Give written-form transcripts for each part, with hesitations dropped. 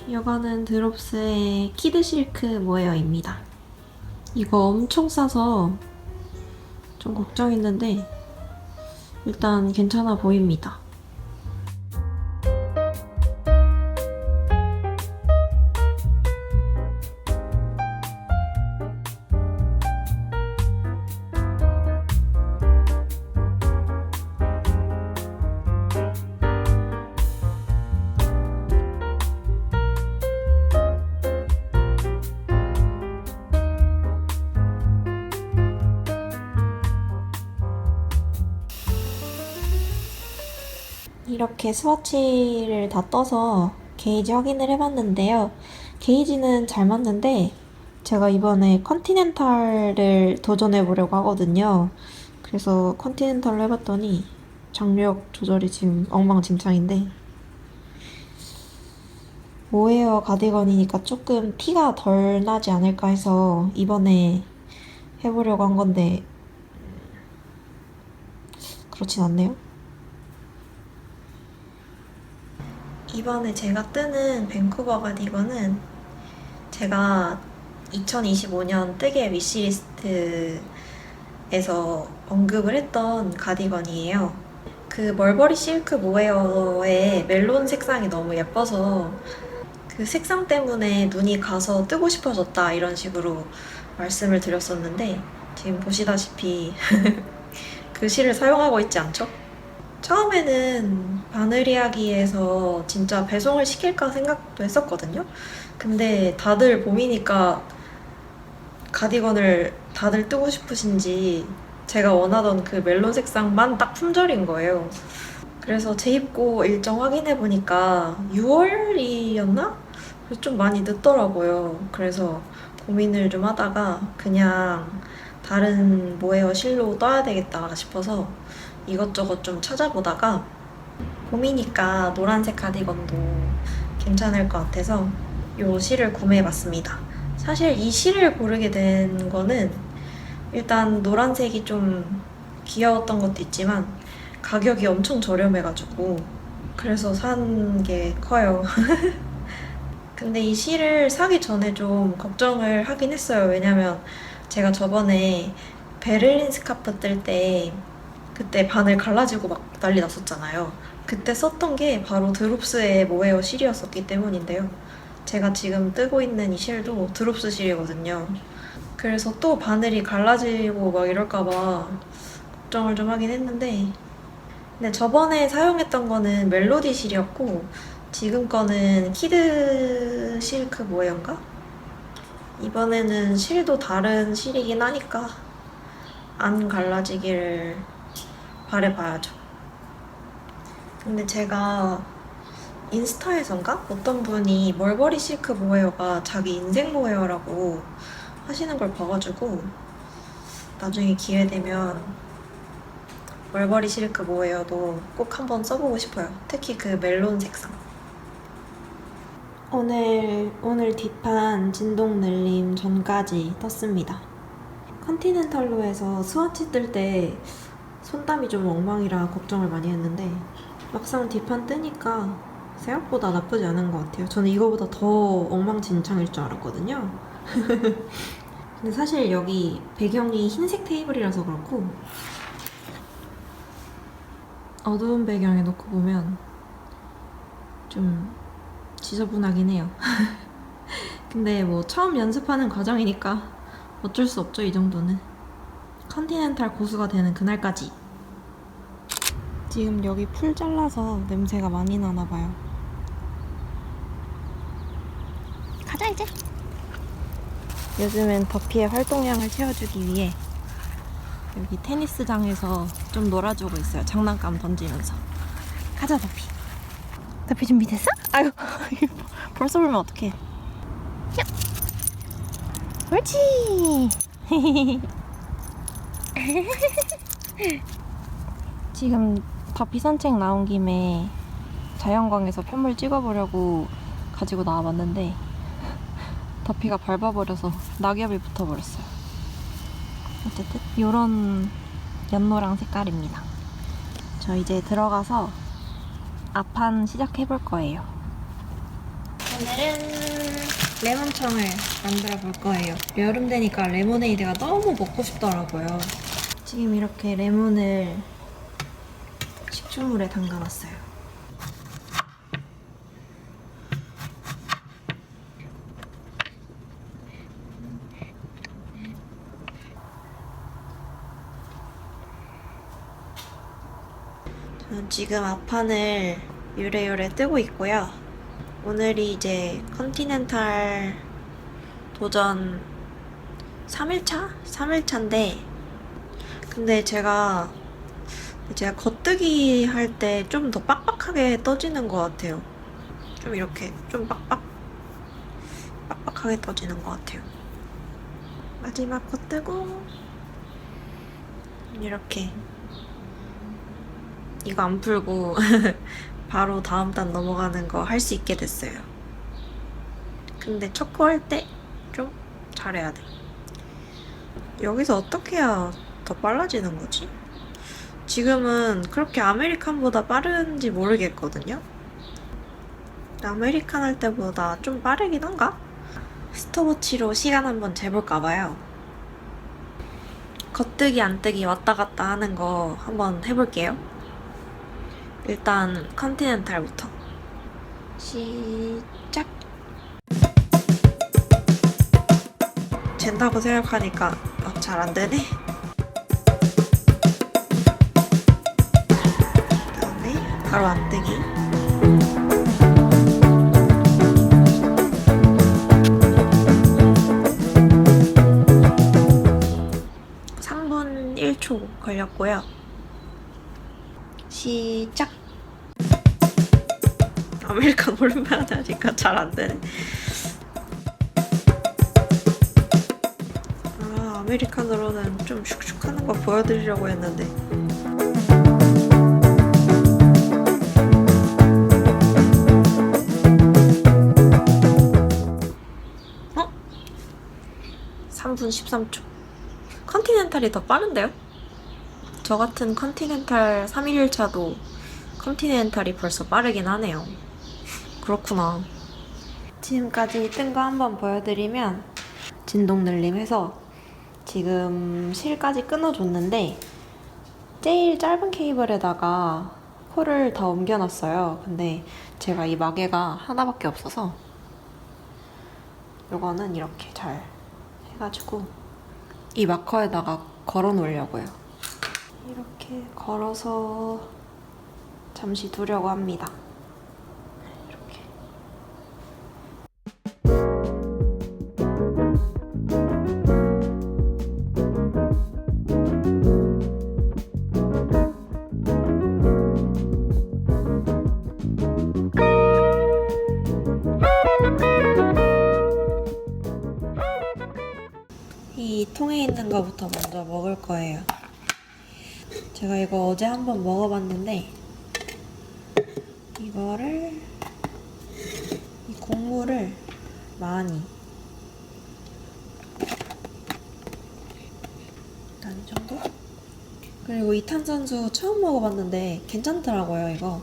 이거는 드롭스의 키드 실크 모헤어입니다. 이거 엄청 싸서 좀 걱정했는데 일단 괜찮아 보입니다. 이렇게 스와치를 다 떠서 게이지 확인을 해봤는데요. 게이지는 잘 맞는데 제가 이번에 컨티넨탈을 도전해보려고 하거든요. 그래서 컨티넨탈로 해봤더니 장력 조절이 지금 엉망진창인데 모헤어 가디건이니까 조금 티가 덜 나지 않을까 해서 이번에 해보려고 한 건데 그렇진 않네요. 이번에 제가 뜨는 밴쿠버 가디건은 제가 2025년 뜨개 위시리스트에서 언급을 했던 가디건이에요. 그 멀버리 실크 모헤어의 멜론 색상이 너무 예뻐서 그 색상 때문에 눈이 가서 뜨고 싶어졌다 이런 식으로 말씀을 드렸었는데 지금 보시다시피 그 실을 사용하고 있지 않죠? 처음에는 바느리하기에서 진짜 배송을 시킬까 생각도 했었거든요. 근데 다들 봄이니까 가디건을 다들 뜨고 싶으신지 제가 원하던 그 멜론 색상만 딱 품절인 거예요. 그래서 재입고 일정 확인해보니까 6월이었나? 좀 많이 늦더라고요. 그래서 고민을 좀 하다가 그냥 다른 모헤어 실로 떠야 되겠다 싶어서 이것저것 좀 찾아보다가 봄이니까 노란색 가디건도 괜찮을 것 같아서 이 실을 구매해봤습니다. 사실 이 실을 고르게 된 거는 일단 노란색이 좀 귀여웠던 것도 있지만 가격이 엄청 저렴해가지고 그래서 산 게 커요. 근데 이 실을 사기 전에 좀 걱정을 하긴 했어요. 왜냐면 제가 저번에 베를린 스카프 뜰 때 그때 바늘 갈라지고 막 난리 났었잖아요. 그때 썼던 게 바로 드롭스의 모헤어 실이었었기 때문인데요. 제가 지금 뜨고 있는 이 실도 드롭스 실이거든요. 그래서 또 바늘이 갈라지고 막 이럴까봐 걱정을 좀 하긴 했는데 근데 저번에 사용했던 거는 멜로디 실이었고 지금 거는 키드 실크 모헤어인가? 이번에는 실도 다른 실이긴 하니까 안 갈라지기를 바래봐야죠. 근데 제가 인스타에선가? 어떤 분이 멀버리 실크 모헤어가 자기 인생 모헤어라고 하시는 걸 봐가지고 나중에 기회 되면 멀버리 실크 모헤어도 꼭 한번 써보고 싶어요. 특히 그 멜론 색상. 오늘 뒷판 진동 늘림 전까지 떴습니다. 컨티넨탈로 해서 스와치 뜰 때 손땀이 좀 엉망이라 걱정을 많이 했는데 막상 뒷판 뜨니까 생각보다 나쁘지 않은 것 같아요. 저는 이거보다 더 엉망진창일 줄 알았거든요. 근데 사실 여기 배경이 흰색 테이블이라서 그렇고 어두운 배경에 놓고 보면 좀 지저분하긴 해요. 근데 뭐 처음 연습하는 과정이니까 어쩔 수 없죠, 이 정도는. 컨티넨탈 고수가 되는 그날까지. 지금 여기 풀 잘라서 냄새가 많이 나나 봐요. 가자 이제. 요즘엔 더피의 활동량을 채워주기 위해 여기 테니스장에서 좀 놀아주고 있어요. 장난감 던지면서. 가자 더피. 더피 준비됐어? 아유 벌써 보면 어떡해. 야. 옳지. 지금 더피 산책 나온 김에 자연광에서 편물 찍어보려고 가지고 나와봤는데 더피가 밟아버려서 낙엽이 붙어버렸어요. 어쨌든 요런 연노랑 색깔입니다. 저 이제 들어가서 앞판 시작해볼 거예요. 오늘은 레몬청을 만들어 볼 거예요. 여름 되니까 레모네이드가 너무 먹고 싶더라고요. 지금 이렇게 레몬을 식초물에 담가놨어요. 저는 지금 앞판을 요래요래 뜨고 있고요. 오늘이 이제 컨티넨탈 도전 3일차? 3일차인데 근데 제가 겉뜨기 할 때 좀 더 빡빡하게 떠지는 것 같아요. 좀 이렇게 좀 빡빡하게 떠지는 것 같아요. 마지막 겉뜨고 이렇게 이거 안 풀고 바로 다음 단 넘어가는 거 할 수 있게 됐어요. 근데 초코 할 때 좀 잘해야 돼. 여기서 어떻게 해야 더 빨라지는 거지? 지금은 그렇게 아메리칸보다 빠른지 모르겠거든요? 아메리칸 할 때보다 좀 빠르긴 한가? 스톱워치로 시간 한번 재볼까봐요. 겉뜨기 안뜨기 왔다 갔다 하는 거 한번 해볼게요. 일단 컨티넨탈부터 시작! 잰다고 생각하니까 잘 안 되네. 그다음에 바로 안뜨기. (3분 1초) 걸렸고요. 시작! 아메리칸 오랜만에 하니까 잘 안 되네. 아메리카노로는 좀 슉슉 하는 거 보여드리려고 했는데 어? 3분 13초. 컨티넨탈이 더 빠른데요? 저 같은 컨티넨탈 3일 1차도 컨티넨탈이 벌써 빠르긴 하네요. 그렇구나. 지금까지 뜬 거 한번 보여드리면 진동 늘림해서 지금 실까지 끊어줬는데 제일 짧은 케이블에다가 홀을 다 옮겨놨어요. 근데 제가 이 마개가 하나밖에 없어서 이거는 이렇게 잘 해가지고 이 마커에다가 걸어 놓으려고요. 이렇게 걸어서 잠시 두려고 합니다. 이렇게. 이 통에 있는 거부터 먼저 먹을 거예요. 제가 이거 어제 한번 먹어봤는데 이거를 이 곡물을 많이 일단 이 정도? 그리고 이 탄산수 처음 먹어봤는데 괜찮더라고요. 이거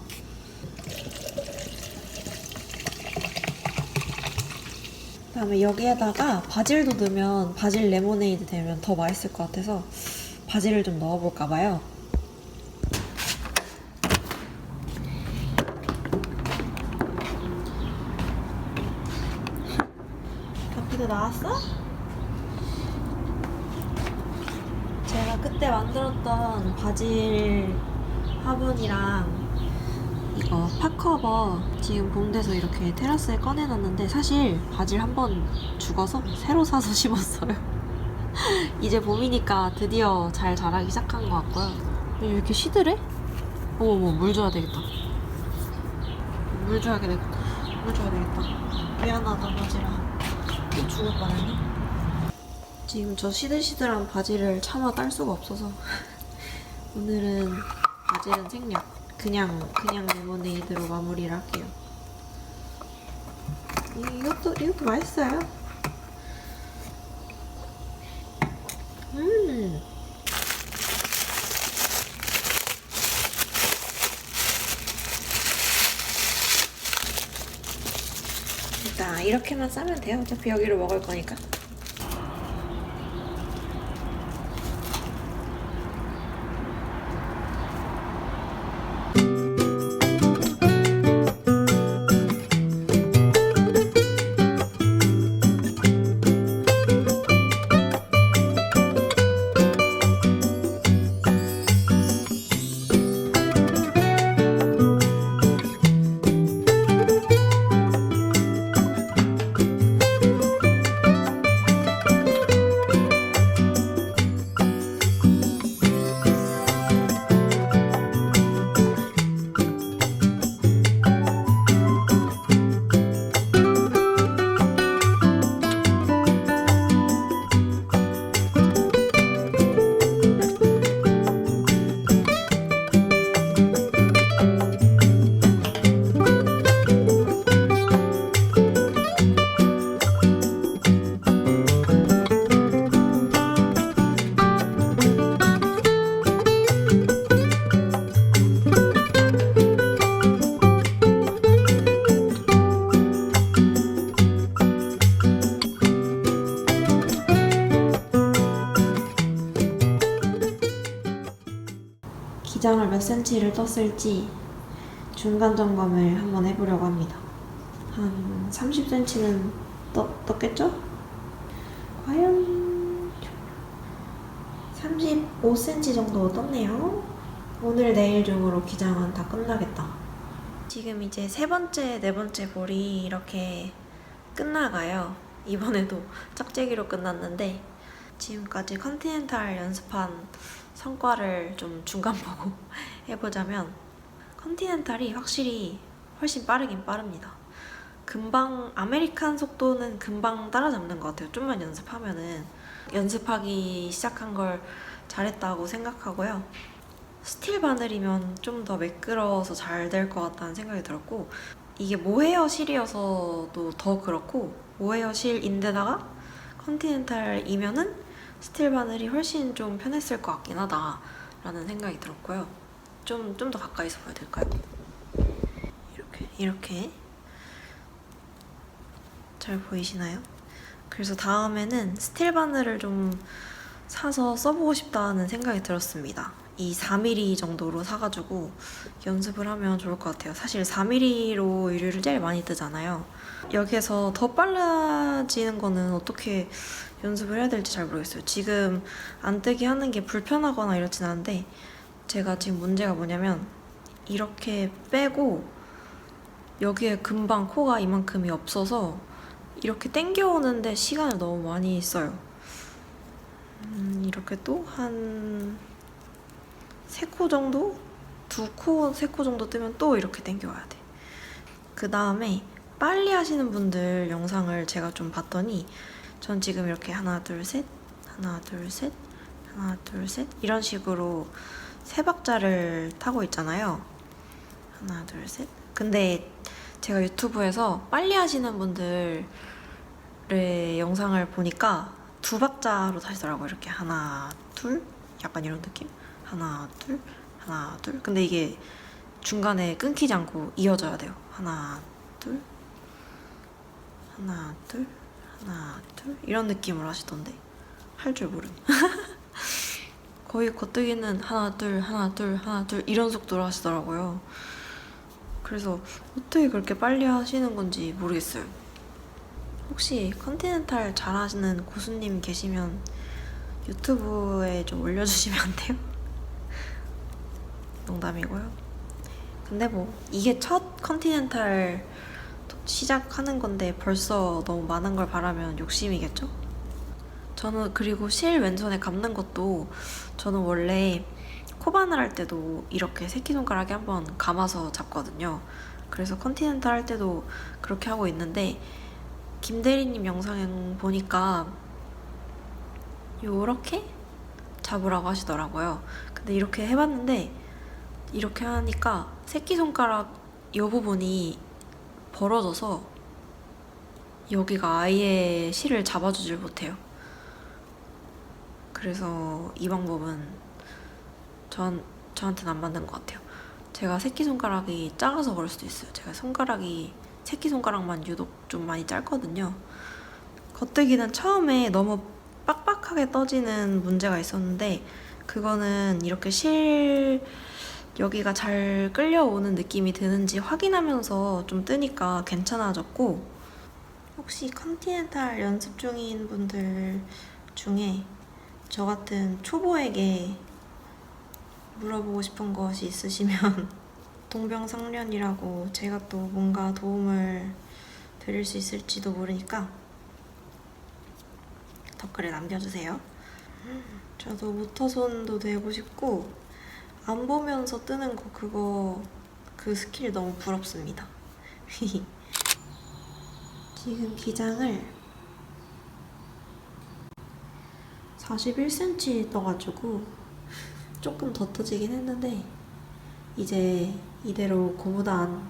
그다음에 여기에다가 바질도 넣으면 바질 레모네이드 되면 더 맛있을 것 같아서 바질을 좀 넣어볼까 봐요. 커피도 나왔어? 제가 그때 만들었던 바질 화분이랑 이거 팝커버 지금 봄돼서 이렇게 테라스에 꺼내놨는데 사실 바질 한 번 죽어서 새로 사서 심었어요. 이제 봄이니까 드디어 잘 자라기 시작한 것 같고요. 왜 이렇게 시들해? 어머머, 물 줘야 되겠다. 물 줘야 되겠다. 미안하다, 바질아. 또 죽을 뻔했네. 지금 저 시들시들한 바질을 차마 딸 수가 없어서 오늘은 바질은 생략. 그냥 레모네이드로 마무리를 할게요. 이것도 맛있어요. 일단 이렇게만 싸면 돼요. 어차피 여기로 먹을 거니까. 기장을 몇 cm를 떴을지 중간 점검을 한번 해보려고 합니다. 한 30cm는 떴겠죠? 과연 35cm 정도 떴네요. 오늘 내일 중으로 기장은 다 끝나겠다. 지금 이제 세 번째, 네 번째 볼이 이렇게 끝나가요. 이번에도 짝재기로 끝났는데 지금까지 컨티넨탈 연습한 성과를 좀 중간 보고 해보자면 컨티넨탈이 확실히 훨씬 빠르긴 빠릅니다. 금방 아메리칸 속도는 금방 따라잡는 것 같아요. 좀만 연습하면은 연습하기 시작한 걸 잘했다고 생각하고요. 스틸 바늘이면 좀 더 매끄러워서 잘 될 것 같다는 생각이 들었고 이게 모헤어 실이어서도 더 그렇고 모헤어 실인데다가 컨티넨탈이면은 스틸 바늘이 훨씬 좀 편했을 것 같긴 하다 라는 생각이 들었고요. 좀 더 가까이서 봐야 될까요? 이렇게 잘 보이시나요? 그래서 다음에는 스틸 바늘을 좀 사서 써보고 싶다는 생각이 들었습니다. 이 4mm 정도로 사가지고 연습을 하면 좋을 것 같아요. 사실 4mm로 유리를 제일 많이 뜨잖아요. 여기에서 더 빨라지는 거는 어떻게 연습을 해야 될지 잘 모르겠어요. 지금 안 뜨게 하는 게 불편하거나 이렇진 않은데 제가 지금 문제가 뭐냐면 이렇게 빼고 여기에 금방 코가 이만큼이 없어서 이렇게 당겨오는데 시간을 너무 많이 써요. 이렇게 또 한 3코 정도? 2코, 3코 정도 뜨면 또 이렇게 당겨와야 돼. 그 다음에 빨리 하시는 분들 영상을 제가 좀 봤더니 전 지금 이렇게 하나 둘 셋 하나 둘 셋 하나 둘 셋 이런 식으로 3박자를 타고 있잖아요. 하나 둘 셋. 근데 제가 유튜브에서 빨리 하시는 분들의 영상을 보니까 2박자로 타시더라고요. 이렇게 하나 둘 약간 이런 느낌. 하나 둘 하나 둘. 근데 이게 중간에 끊기지 않고 이어져야 돼요. 하나 둘 하나 둘 하나 둘 이런 느낌으로 하시던데 할 줄 모름. 거의 겉뜨기는 하나 둘 하나 둘 하나 둘 이런 속도로 하시더라고요. 그래서 어떻게 그렇게 빨리 하시는 건지 모르겠어요. 혹시 컨티넨탈 잘하시는 고수님 계시면 유튜브에 좀 올려주시면 안 돼요? 농담이고요. 근데 뭐 이게 첫 컨티넨탈 시작하는 건데 벌써 너무 많은 걸 바라면 욕심이겠죠? 저는 그리고 실 왼손에 감는 것도 저는 원래 코바늘 할 때도 이렇게 새끼손가락에 한번 감아서 잡거든요. 그래서 컨티넨탈 할 때도 그렇게 하고 있는데 김대리님 영상 보니까 요렇게 잡으라고 하시더라고요. 근데 이렇게 해봤는데 이렇게 하니까 새끼손가락 이 부분이 벌어져서 여기가 아예 실을 잡아주질 못해요. 그래서 이 방법은 저한테는 안 맞는 것 같아요. 제가 새끼손가락이 작아서 그럴 수도 있어요. 제가 손가락이 새끼손가락만 유독 좀 많이 짧거든요. 겉뜨기는 처음에 너무 빡빡하게 떠지는 문제가 있었는데 그거는 이렇게 여기가 잘 끌려오는 느낌이 드는지 확인하면서 좀 뜨니까 괜찮아졌고, 혹시 컨티넨탈 연습 중인 분들 중에 저 같은 초보에게 물어보고 싶은 것이 있으시면 동병상련이라고 제가 또 뭔가 도움을 드릴 수 있을지도 모르니까 댓글에 남겨주세요. 저도 모터손도 되고 싶고 안 보면서 뜨는 거 그 스킬 너무 부럽습니다. 지금 기장을 41cm 떠가지고 조금 더 떠지긴 했는데 이제 이대로 고무단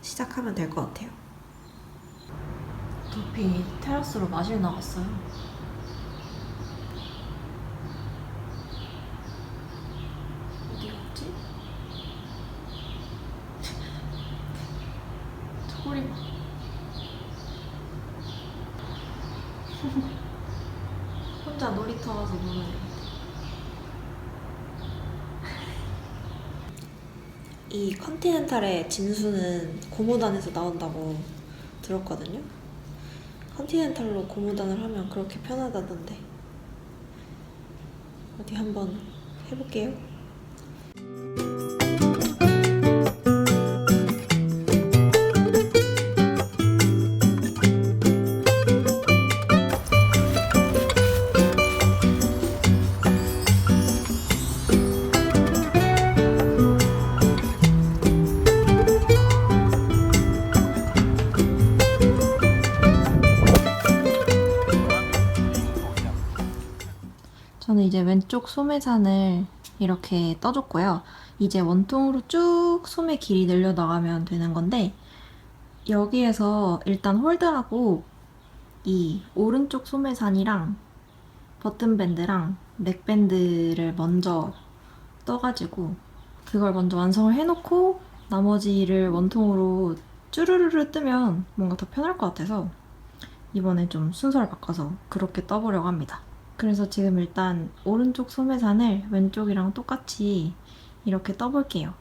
시작하면 될 것 같아요. 두피 테라스로 마실 나갔어요. 어디 갔지? 소리 봐. 혼자 놀이터 가서 노는 애. 이 컨티넨탈의 진수는 고무단에서 나온다고 들었거든요. 컨티넨탈로 고무단을 하면 그렇게 편하다던데 어디 한번 해볼게요. 저는 이제 왼쪽 소매산을 이렇게 떠줬고요. 이제 원통으로 쭉 소매 길이 늘려나가면 되는 건데 여기에서 일단 홀드하고 이 오른쪽 소매산이랑 버튼밴드랑 넥밴드를 먼저 떠가지고 그걸 먼저 완성을 해놓고 나머지를 원통으로 쭈르르르 뜨면 뭔가 더 편할 것 같아서 이번에 좀 순서를 바꿔서 그렇게 떠보려고 합니다. 그래서 지금 일단 오른쪽 소매산을 왼쪽이랑 똑같이 이렇게 떠볼게요.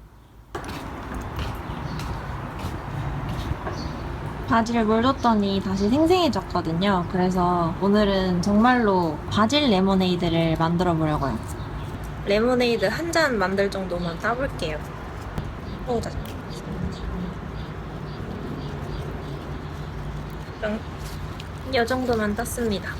바지를 물 줬더니 다시 생생해졌거든요. 그래서 오늘은 정말로 바질 레모네이드를 만들어 보려고요. 레모네이드 한 잔 만들 정도만 따볼게요. 자. 이 정도만 땄습니다.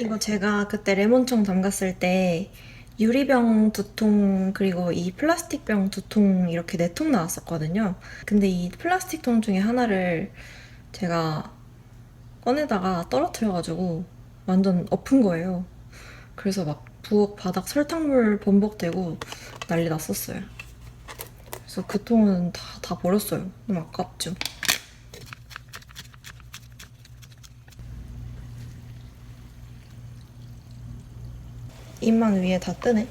이거 제가 그때 레몬청 담갔을 때 유리병 2통 그리고 이 플라스틱 병 2통 이렇게 4통 나왔었거든요. 근데 이 플라스틱 통 중에 하나를 제가 꺼내다가 떨어뜨려가지고 완전 엎은 거예요. 그래서 막 부엌 바닥 설탕물 범벅되고 난리 났었어요. 그래서 그 통은 다 버렸어요. 너무 아깝죠. 입만 위에 다 뜨네.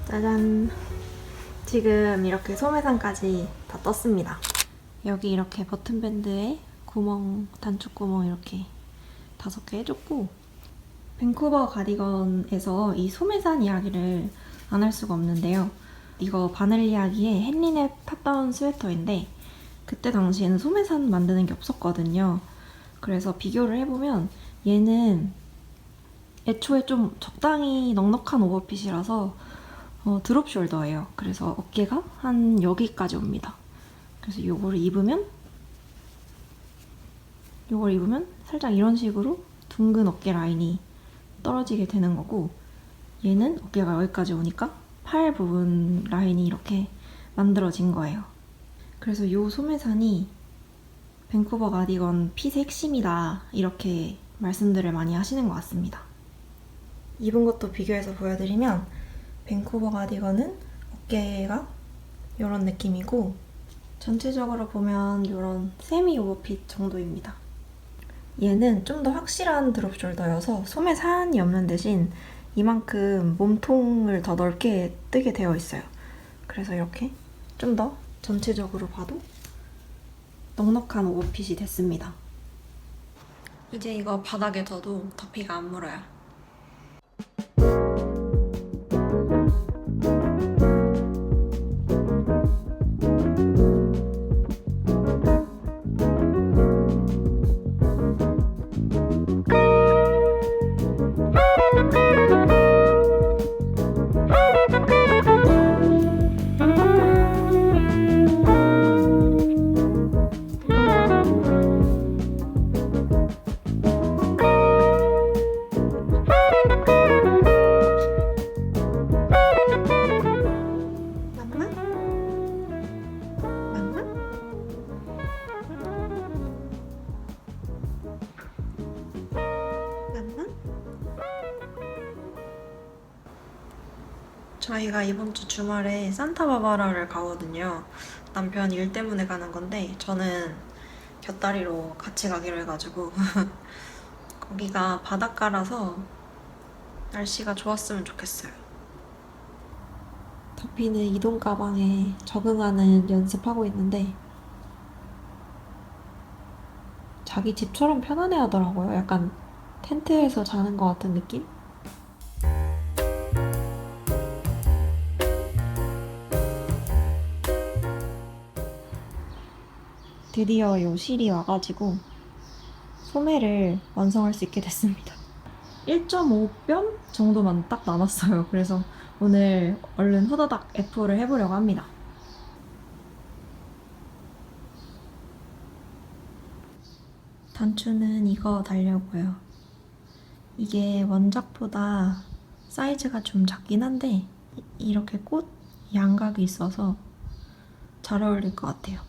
짜잔! 지금 이렇게 소매산까지 다 떴습니다. 여기 이렇게 버튼밴드에 구멍, 단축 구멍 이렇게 5개 해줬고 밴쿠버 가디건에서 이 소매산 이야기를 안 할 수가 없는데요. 이거 바늘 이야기의 헨리네 탑다운 스웨터인데 그때 당시에는 소매산 만드는 게 없었거든요. 그래서 비교를 해보면 얘는 애초에 좀 적당히 넉넉한 오버핏이라서 드롭 숄더예요. 그래서 어깨가 한 여기까지 옵니다. 그래서 이걸 입으면 살짝 이런 식으로 둥근 어깨 라인이 떨어지게 되는 거고 얘는 어깨가 여기까지 오니까 팔 부분 라인이 이렇게 만들어진 거예요. 그래서 이 소매산이 밴쿠버 가디건 핏의 핵심이다 이렇게 말씀들을 많이 하시는 것 같습니다. 입은 것도 비교해서 보여드리면 밴쿠버 가디건은 어깨가 이런 느낌이고 전체적으로 보면 이런 세미 오버핏 정도입니다. 얘는 좀 더 확실한 드롭 숄더여서 소매 사안이 없는 대신 이만큼 몸통을 더 넓게 뜨게 되어 있어요. 그래서 이렇게 좀 더 전체적으로 봐도 넉넉한 오버핏이 됐습니다. 이제 이거 바닥에 둬도 더피가 안 물어요. 저희가 이번 주 주말에 산타바바라를 가거든요. 남편 일 때문에 가는 건데 저는 곁다리로 같이 가기로 해가지고 거기가 바닷가라서 날씨가 좋았으면 좋겠어요. 더피는 이동 가방에 적응하는 연습하고 있는데 자기 집처럼 편안해 하더라고요. 약간 텐트에서 자는 것 같은 느낌? 드디어 요실이 와가지고 소매를 완성할 수 있게 됐습니다. 1.5뼘 정도만 딱 남았어요. 그래서 오늘 얼른 후다닥 F를 해보려고 합니다. 단추는 이거 달려고요. 이게 원작보다 사이즈가 좀 작긴 한데 이렇게 꽃 양각이 있어서 잘 어울릴 것 같아요.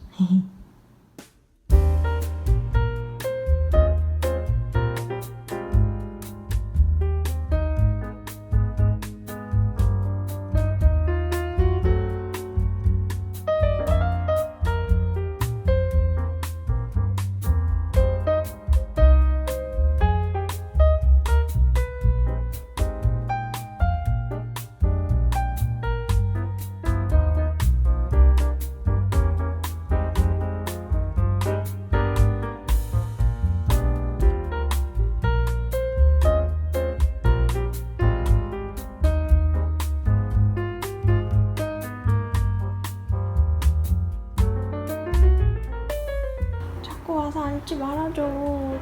자꾸 와서 앉지 말아줘,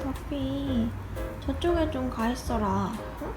더피. 저쪽에 좀 가 있어라. 응?